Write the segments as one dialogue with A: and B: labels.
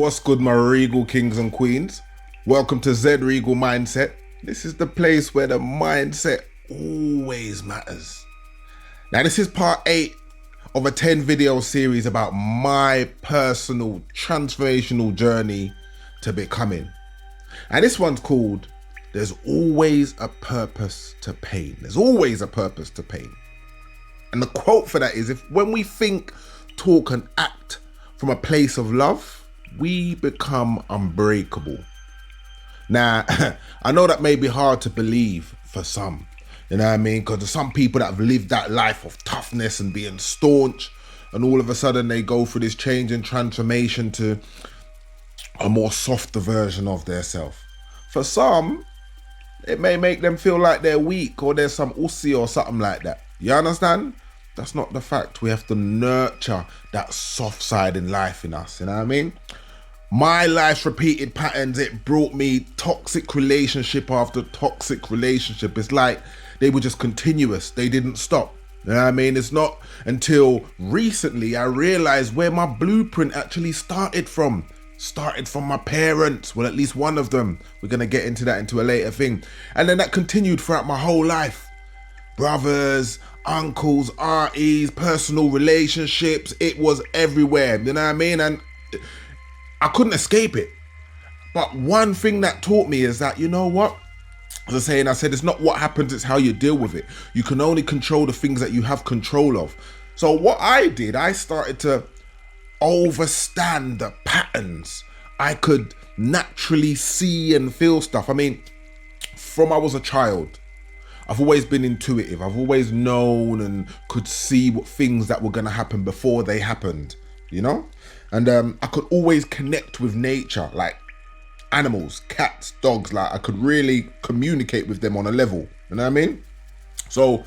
A: What's good, my Regal kings and queens? Welcome to Zed Regal Mindset. This is the place where the mindset always matters. Now, this is part 8 of a 10 video series about my personal transformational journey to becoming. And this one's called There's Always a Purpose to Pain. There's always a purpose to pain. And the quote for that is, when we think, talk and act from a place of love, we become unbreakable. Now, I know that may be hard to believe for some, you know what I mean? Because there's some people that have lived that life of toughness and being staunch, and all of a sudden they go through this change and transformation to a more softer version of their self. For some, it may make them feel like they're weak or there's some ussy or something like that. You understand? That's not the fact. We have to nurture that soft side in life in us, you know what I mean? My life's repeated patterns, it brought me toxic relationship after toxic relationship. It's like they were just continuous. They didn't stop. You know what I mean? It's not until recently I realized where my blueprint actually started from. Started from my parents. Well, at least one of them. We're going to get into that into a later thing. And then that continued throughout my whole life. Brothers, uncles, aunties, personal relationships. It was everywhere. You know what I mean? And I couldn't escape it. But one thing that taught me is that, you know what? As I said, it's not what happens, it's how you deal with it. You can only control the things that you have control of. So what I did, I started to overstand the patterns. I could naturally see and feel stuff. I mean, from I was a child, I've always been intuitive. I've always known and could see what things that were going to happen before they happened, you know? And I could always connect with nature, like animals, cats, dogs. Like I could really communicate with them on a level, you know what I mean? So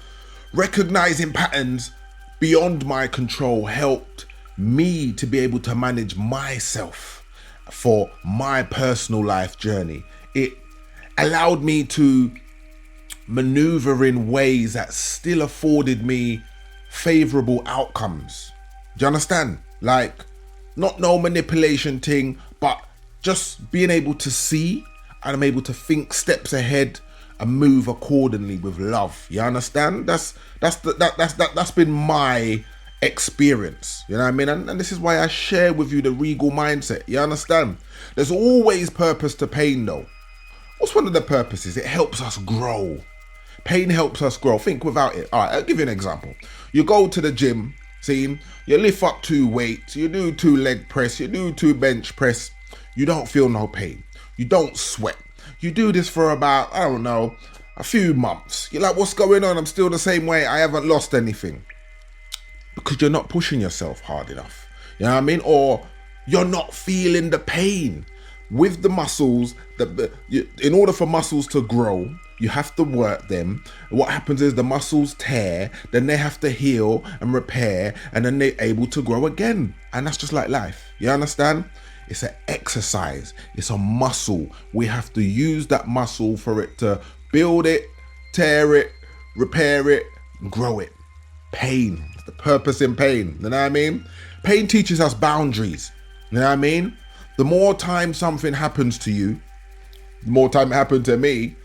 A: recognizing patterns beyond my control helped me to be able to manage myself for my personal life journey. It allowed me to maneuver in ways that still afforded me favorable outcomes. Do you understand? Like, not no manipulation thing, but just being able to see, and I'm able to think steps ahead and move accordingly with love. You understand? That's been my experience. You know what I mean? And this is why I share with you the Regal mindset. You understand? There's always purpose to pain though. What's one of the purposes? It helps us grow. Pain helps us grow. Think without it. All right, I'll give you an example. You go to the gym, see, you lift up 2 weights, you do 2 leg press, you do 2 bench press, you don't feel no pain. You don't sweat. You do this for about, I don't know, a few months. You're like, what's going on? I'm still the same way. I haven't lost anything. Because you're not pushing yourself hard enough. You know what I mean? Or you're not feeling the pain. With the muscles, in order for muscles to grow, you have to work them. What happens is the muscles tear, then they have to heal and repair, and then they're able to grow again. And that's just like life. You understand? It's an exercise. It's a muscle. We have to use that muscle for it to build it, tear it, repair it, and grow it. Pain. It's the purpose in pain. You know what I mean? Pain teaches us boundaries. You know what I mean? The more time something happens to you, the more time it happened to me,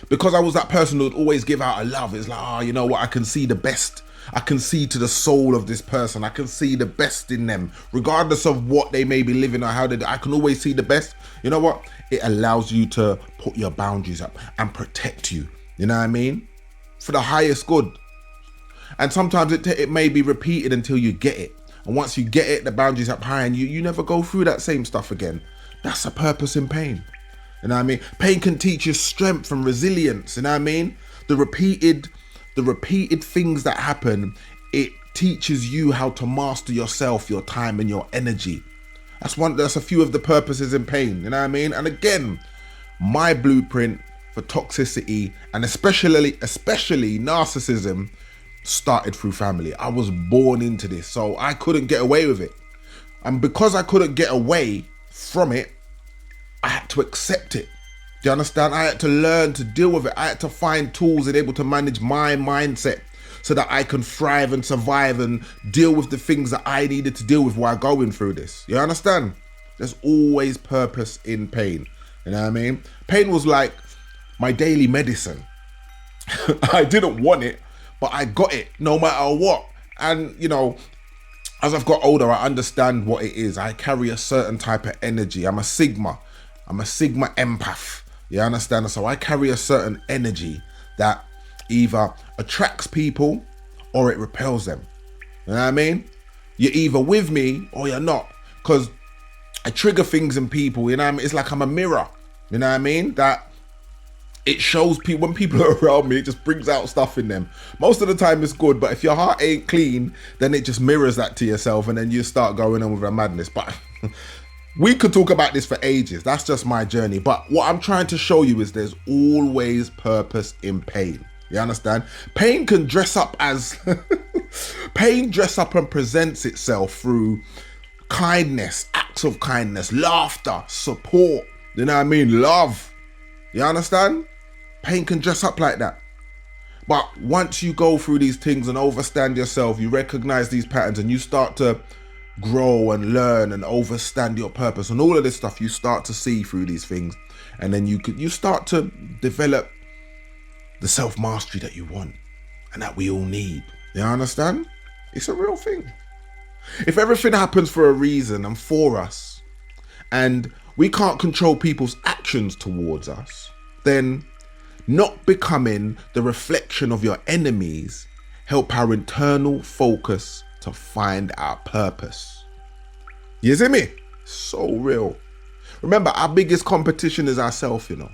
A: because I was that person who would always give out a love. It's like, oh, you know what? I can see the best. I can see to the soul of this person. I can see the best in them, regardless of what they may be living or how they do. I can always see the best. You know what? It allows you to put your boundaries up and protect you. You know what I mean? For the highest good. And sometimes it may be repeated until you get it. And once you get it, the boundaries up high, and you never go through that same stuff again. That's a purpose in pain. You know what I mean? Pain can teach you strength and resilience. You know what I mean? The repeated things that happen, it teaches you how to master yourself, your time and your energy. That's a few of the purposes in pain. You know what I mean? And again, my blueprint for toxicity and especially narcissism started through family. I was born into this, so I couldn't get away with it. And because I couldn't get away from it, I had to accept it. Do you understand? I had to learn to deal with it. I had to find tools and able to manage my mindset so that I can thrive and survive and deal with the things that I needed to deal with while going through this. You understand? There's always purpose in pain. You know what I mean? Pain was like my daily medicine. I didn't want it, but I got it no matter what. And, you know, as I've got older, I understand what it is. I carry a certain type of energy. I'm a Sigma empath. You understand? So I carry a certain energy that either attracts people or it repels them. You know what I mean? You're either with me or you're not. Because I trigger things in people, you know what I mean? It's like I'm a mirror. You know what I mean? That it shows people, when people are around me, it just brings out stuff in them. Most of the time it's good, but if your heart ain't clean, then it just mirrors that to yourself, and then you start going on with a madness. But we could talk about this for ages. That's just my journey. But what I'm trying to show you is there's always purpose in pain. You understand? Pain can dress up as pain dress up and presents itself through kindness, acts of kindness, laughter, support. You know what I mean? Love. You understand? Pain can dress up like that. But once you go through these things and overstand yourself, you recognize these patterns and you start to grow and learn and overstand your purpose and all of this stuff, you start to see through these things. And then you start to develop the self-mastery that you want and that we all need. You understand? It's a real thing. If everything happens for a reason and for us, and we can't control people's actions towards us, then not becoming the reflection of your enemies help our internal focus to find our purpose. You see me? So real. Remember, our biggest competition is ourselves, you know.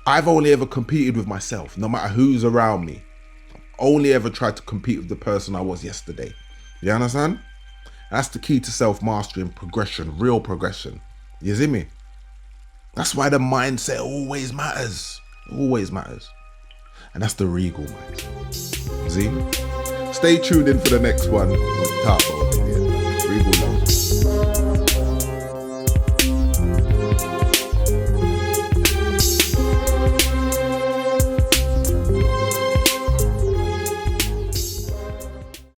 A: I've only ever competed with myself, no matter who's around me. Only ever tried to compete with the person I was yesterday. You understand? That's the key to self-mastery and progression, real progression. You see me? That's why the mindset always matters. Always matters. And that's the Regal mindset. See? Stay tuned in for the next one with Tapo.